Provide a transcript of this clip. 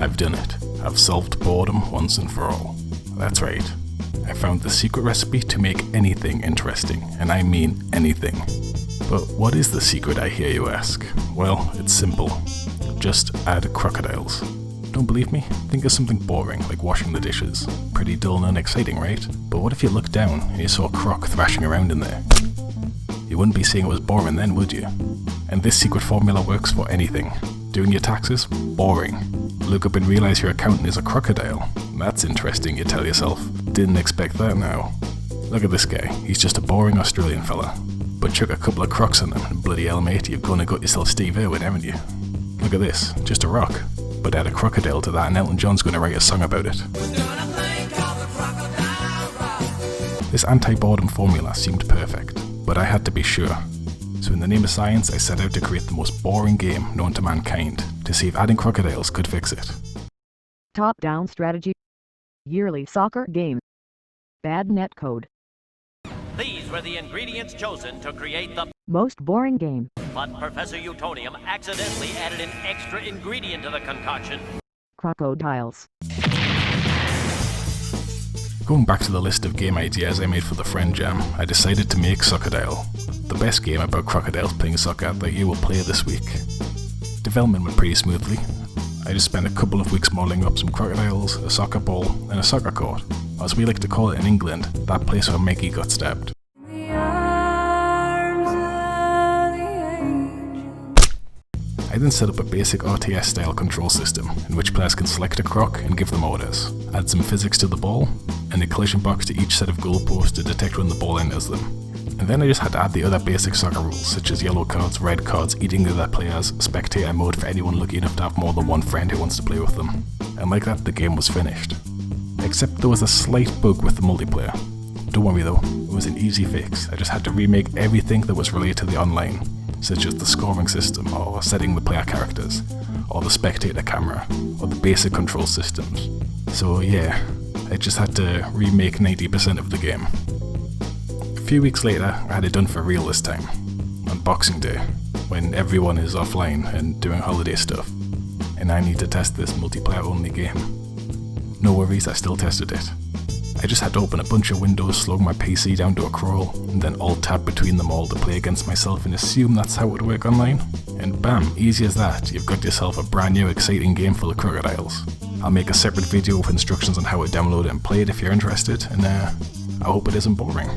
I've done it. I've solved boredom once and for all. That's right. I found the secret recipe to make anything interesting, and I mean anything. But what is the secret, I hear you ask? Well, it's simple. Just add crocodiles. Don't believe me? Think of something boring, like washing the dishes. Pretty dull and unexciting, right? But what if you looked down and you saw a croc thrashing around in there? You wouldn't be saying it was boring then, would you? And this secret formula works for anything. Doing your taxes? Boring. Look up and realize your accountant is a crocodile. That's interesting, you tell yourself. Didn't expect that now. Look at this guy, he's just a boring Australian fella. But chuck a couple of crocs on him, and bloody hell mate, you've gonna got yourself Steve Irwin, haven't you? Look at this, just a rock. But add a crocodile to that and Elton John's gonna write a song about it. This anti-boredom formula seemed perfect, but I had to be sure. So in the name of science, I set out to create the most boring game known to mankind, to see if adding crocodiles could fix it. Top-down strategy. Yearly soccer game. Bad netcode. These were the ingredients chosen to create the Most boring game. but Professor Utonium accidentally added an extra ingredient to the concoction. Crocodiles. Going back to the list of game ideas I made for the Friend Jam, I decided to make Crocodile, the best game about crocodiles playing soccer that you will play this week. Development went pretty smoothly. I just spent a couple of weeks modelling up some crocodiles, a soccer ball, and a soccer court, or as we like to call it in England, that place where Mikey got stabbed. I then set up a basic RTS style control system, in which players can select a croc and give them orders, add some physics to the ball, and a collision box to each set of goalposts to detect when the ball enters them. And then I just had to add the other basic soccer rules, such as yellow cards, red cards, eating the other players, spectator mode for anyone lucky enough to have more than one friend who wants to play with them. And like that, the game was finished. Except there was a slight bug with the multiplayer. Don't worry though, it was an easy fix. I just had to remake everything that was related to the online, such as the scoring system, or setting the player characters, or the spectator camera, or the basic control systems. So yeah, I just had to remake 90% of the game. A few weeks later, I had it done for real this time, on Boxing Day, when everyone is offline and doing holiday stuff, and I need to test this multiplayer only game. No worries, I still tested it. I just had to open a bunch of windows, slow my PC down to a crawl, and then alt-tab between them all to play against myself and assume that's how it would work online. And bam, easy as that, you've got yourself a brand new exciting game full of crocodiles. I'll make a separate video with instructions on how to download it and play it if you're interested, and I hope it isn't boring.